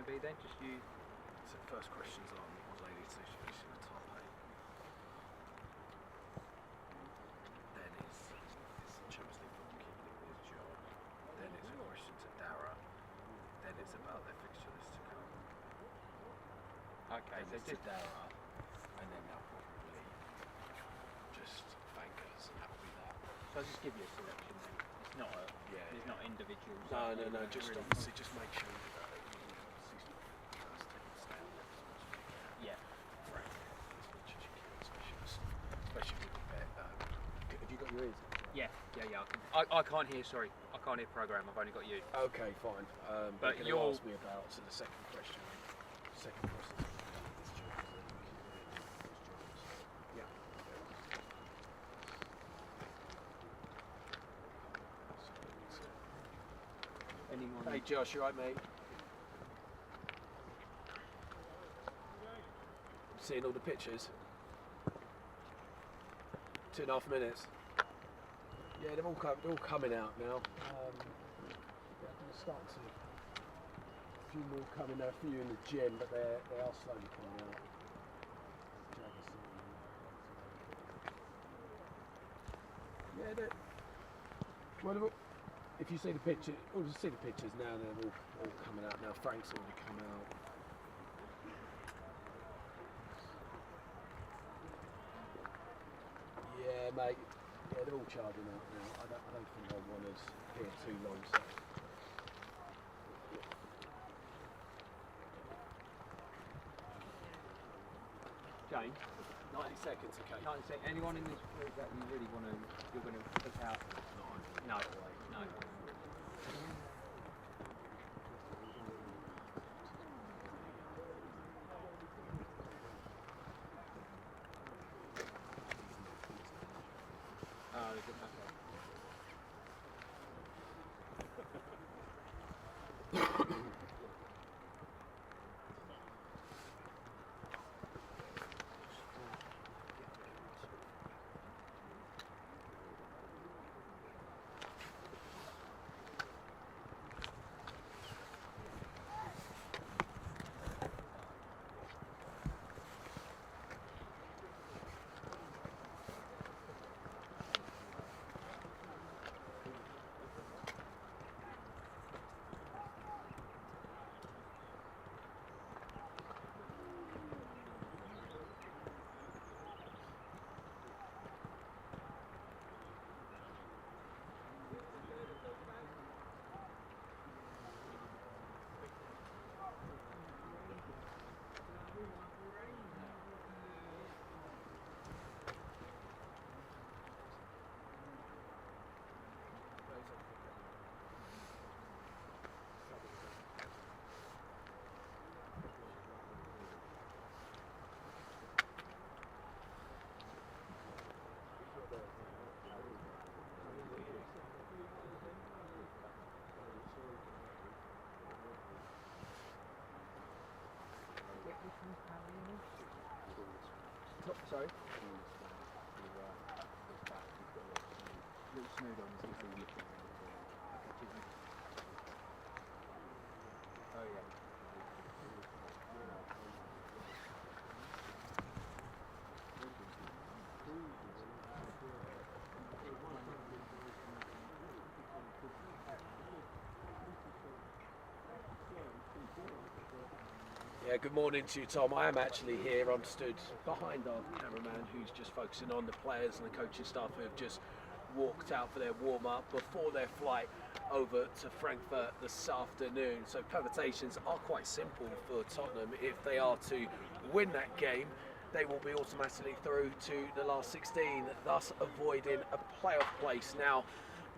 to be then? Just you. So first question's on Lady Association at top 8. Then it's Champions League football keeping his job. Then it's a question to Dara. Then it's about their fixture list to come. Okay, Then so it's just to Dara, and then they'll probably just thank us, and that'll be that. So I'll just give you a selection then. It's not a. Yeah. It's not individuals. No. Just really. obviously just make sure that obviously first take it stay on there as much as you can. Yeah. Frank, as much as you can, especially with the bet. Have you got your ears? Yeah. I can't hear. Sorry, I can't hear program. I've only got you. Okay, fine. But you're going to ask me about the second question. Second question is about this job. Yeah. Anyone? Hey Josh, you right, mate? Seeing all the pictures? 2.5 minutes. Yeah, they're all coming out now. Yeah, I'm going to start to. A few more coming out, a few in the gym, but they are slowly coming out. Yeah, well, if you see the picture, or you see the pictures now, they're all coming out now. Frank's already come out. Yeah, mate. Yeah, they're all charging out now. I don't think they'll want us here too long. So. Jane. 90 seconds, okay. 90 seconds. Anyone in this group that you really want to? You're going to pick out? No. Oh, okay. Sorry? Little snood on his little lip. Oh yeah. Yeah, good morning to you, Tom. I am actually here. I'm stood behind our cameraman who's just focusing on the players and the coaching staff who have just walked out for their warm-up before their flight over to Frankfurt this afternoon. So permutations are quite simple for Tottenham. If they are to win that game, they will be automatically through to the last 16, thus avoiding a playoff place. Now,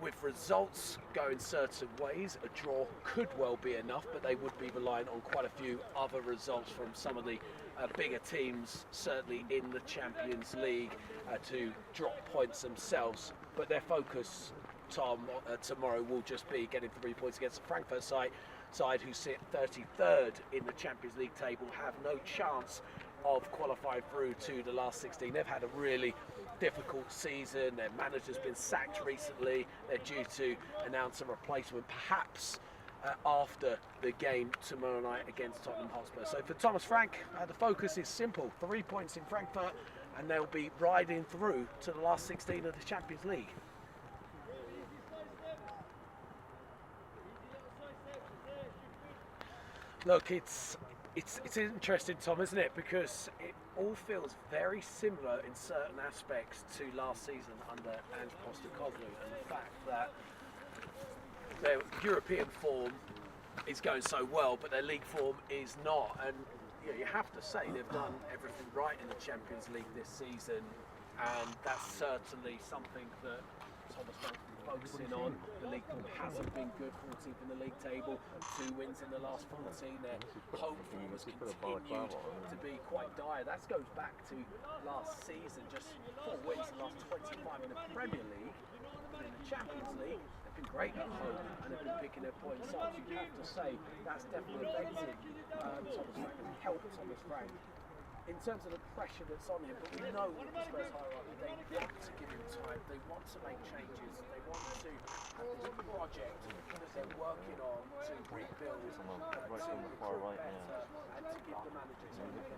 with results going certain ways, a draw could well be enough, but they would be relying on quite a few other results from some of the bigger teams, certainly in the Champions League, to drop points themselves. But their focus, Tom, tomorrow will just be getting 3 points against the Frankfurt side who sit 33rd in the Champions League table, have no chance of qualifying through to the last 16. They've had a really difficult season. Their manager's been sacked recently. They're due to announce a replacement, perhaps after the game tomorrow night against Tottenham Hotspur. So for Thomas Frank, the focus is simple: 3 points in Frankfurt, and they'll be riding through to the last 16 of the Champions League. Look, it's interesting, Tom, isn't it? Because it all feels very similar in certain aspects to last season under Ange Postecoglou, and the fact that their European form is going so well, but their league form is not. And you have to say they've done everything right in the Champions League this season, and that's certainly something that Thomas Frank is focusing on. The league form hasn't been good, 14th in the league table, 2 wins in the last 14. Their home form has continued to be quite dire. That goes back to last season, just 4 wins in the last 25 in the Premier League. But in the Champions League, they've been great at home and they've been picking their points up. So you have to say that's definitely affected Thomas Frank and helped Thomas Frank in terms of the pressure that's on him. But we know with the Spurs hierarchy, they want to give him time, they want to make changes, they want to have this project that they're working on to rebuild, to make better, and to give the manager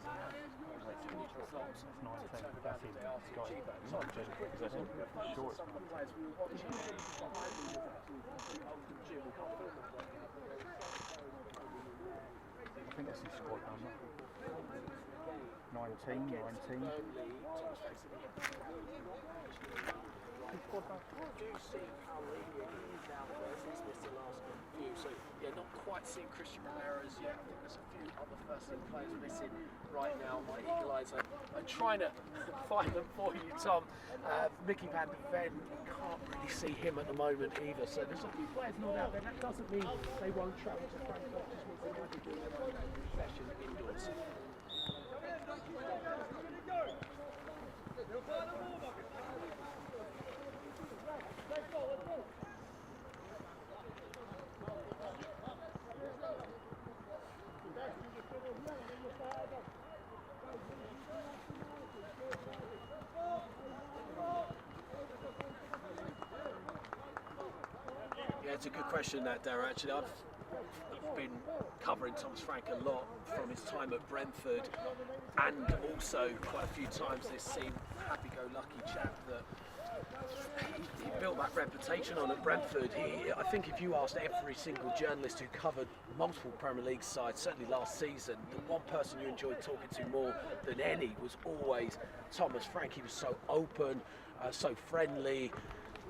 time, because they need results to turn around if they are to achieve that. So just quickly, some of the players we were watching behind me with Oldham Gym, we can't film that. I think that's his squad number. 19. Do see how lenient he is now first. He's missed the last few, so yeah, not quite seeing Christian Romero as yet. I think there's a few other first-team players missing right now. My eagle eyes are trying to find them for you, Tom. Mickey van de Ven, can't really see him at the moment either. So there's a few players not out there. That doesn't mean they won't travel to Frankfurt. Just means they won't be doing their own session indoors. Yeah, it's a good question, that, Darren. Actually, I've been covering Thomas Frank a lot from his time at Brentford, and also quite a few times this seemed happy-go-lucky chap that he built that reputation on at Brentford. I think if you asked every single journalist who covered multiple Premier League sides, certainly last season, the one person you enjoyed talking to more than any was always Thomas Frank. He was so open, so friendly,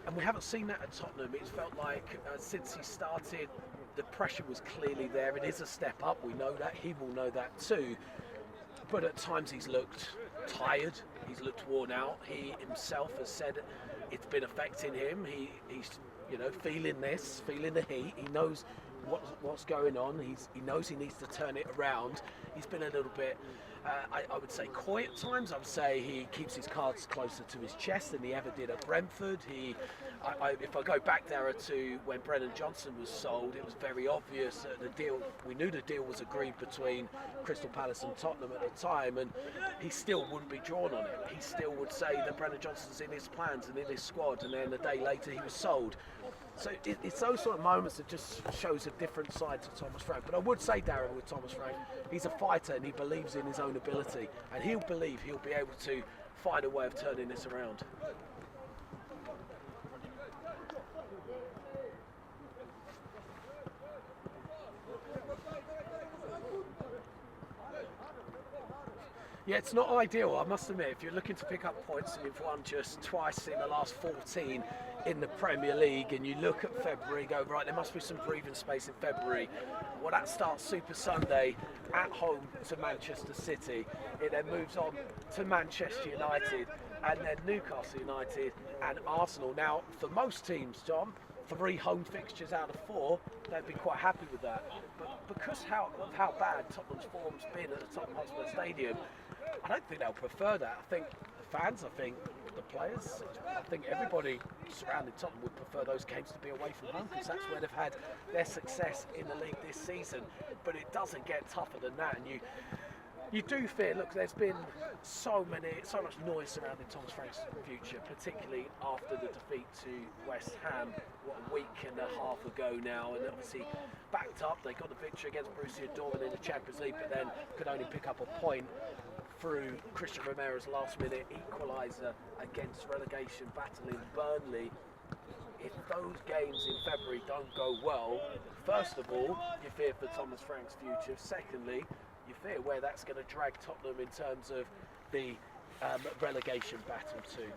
and we haven't seen that at Tottenham. It's felt like since he started, the pressure was clearly there. It is a step up, we know that, he will know that too, but at times he's looked tired, he's looked worn out. He himself has said it's been affecting him. He's feeling this, feeling the heat. He knows what's going on. He knows he needs to turn it around. He's been a little bit, I would say, coy at times. I would say he keeps his cards closer to his chest than he ever did at Brentford. If I go back there to when Brennan Johnson was sold, it was very obvious that the deal, we knew the deal was agreed between Crystal Palace and Tottenham at the time, and he still wouldn't be drawn on it. He still would say that Brennan Johnson's in his plans and in his squad, and then a day later he was sold. So it's those sort of moments that just shows a different side to Thomas Frank. But I would say, Darren, with Thomas Frank, he's a fighter and he believes in his own ability, and he'll believe he'll be able to find a way of turning this around. Yeah, it's not ideal, I must admit. If you're looking to pick up points and you've won just twice in the last 14 in the Premier League, and you look at February, go, right, there must be some breathing space in February. Well, that starts Super Sunday at home to Manchester City. It then moves on to Manchester United, and then Newcastle United and Arsenal. Now, for most teams, John, 3 home fixtures out of 4, they'd be quite happy with that. But because of how bad Tottenham's form's been at the Tottenham Hotspur Stadium, I don't think they'll prefer that. I think the fans, I think the players, I think everybody surrounding Tottenham would prefer those games to be away from home, because that's where they've had their success in the league this season. But it doesn't get tougher than that, and you do fear, look, there's been so much noise surrounding Thomas Frank's future, particularly after the defeat to West Ham, what, a week and a half half ago now, and obviously backed up. They got the victory against Borussia Dortmund in the Champions League, but then could only pick up a point through Christian Romero's last-minute equaliser against relegation battling Burnley. If those games in February don't go well, first of all, you fear for Thomas Frank's future. Secondly, you fear where that's going to drag Tottenham in terms of the relegation battle too.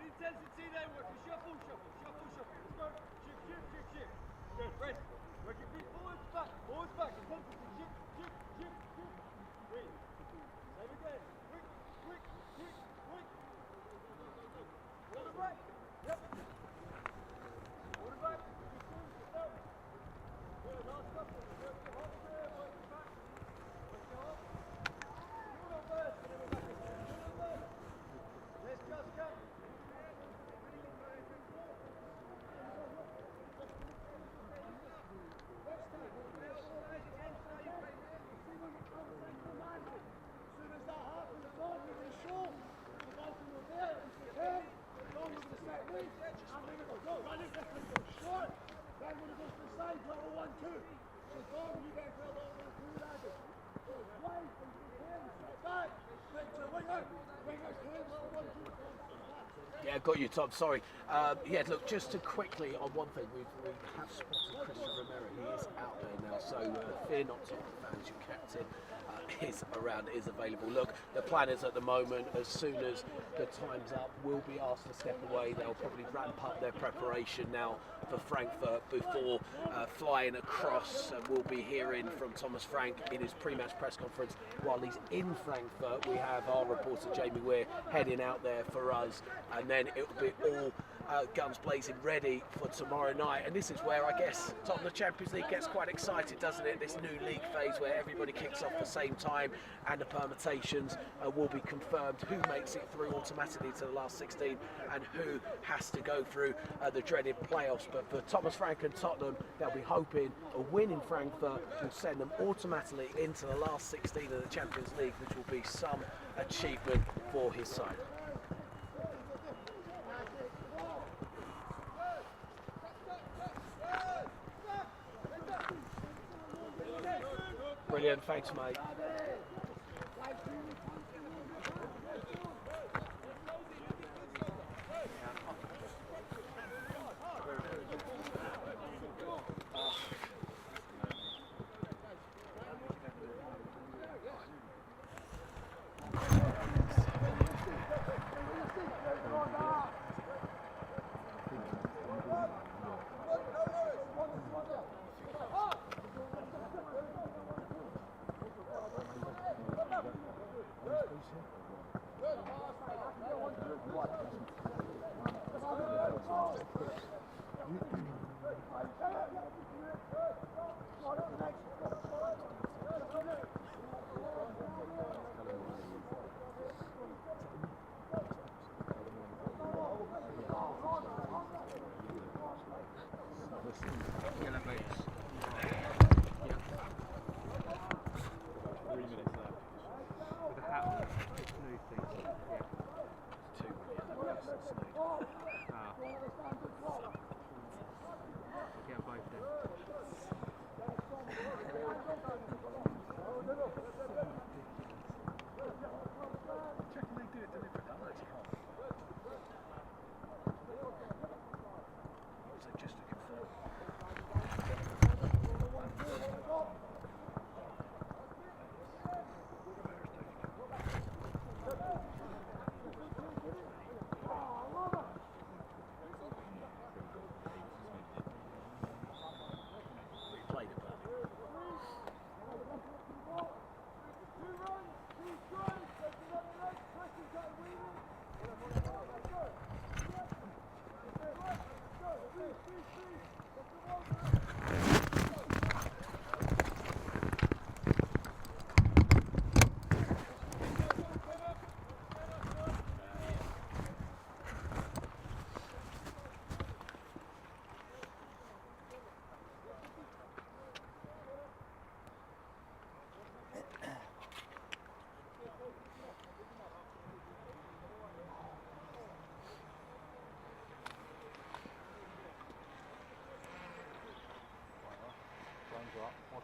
Intensity there, work your shuffle. Let's go. Shift. Good, rest. Work your feet forwards, back. Intensity, shift. Breathe. Same again. Quick. Water back. Yep. Water back. Good, last couple. Work your hop there, work your back. Work your hop. Do it first, and then we're back. Let's just go. Yeah, got you, Tom. Sorry. Yeah, look, just to quickly on one thing, we have spotted Christian Romero. He is out there now, so fear not, Tottenham fans. Your captain is around, is available. Look, the plan is at the moment, as soon as the time's up, we'll be asked to step away. They'll probably ramp up their preparation now for Frankfurt before flying across. We'll be hearing from Thomas Frank in his pre-match press conference. While he's in Frankfurt, we have our reporter Jamie Weir heading out there for us, and then it'll be all guns blazing ready for tomorrow night. And this is where I guess Tottenham Champions League gets quite excited, doesn't it? This new league phase where everybody kicks off the same time, and the permutations will be confirmed, who makes it through automatically to the last 16 and who has to go through the dreaded playoffs. But for Thomas Frank and Tottenham, they'll be hoping a win in Frankfurt will send them automatically into the last 16 of the Champions League, which will be some achievement for his side. Brilliant, thanks mate.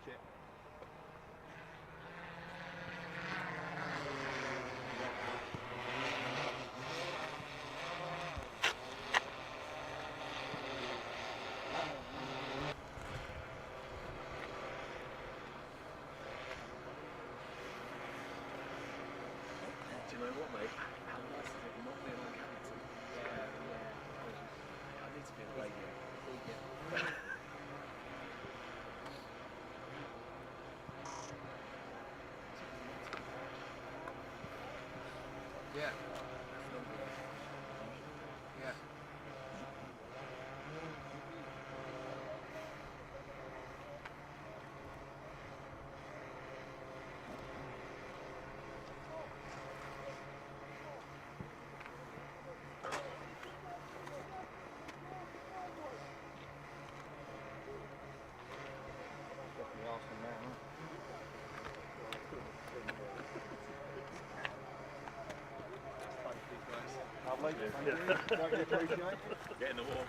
watch it. Do you know what, mate? How nice is it not being on Carrington? I need to be on radio. Yeah. Yeah. Definitely Arsenal now, huh? Lovely. Thank you. Greatly appreciate it. Get in the wall.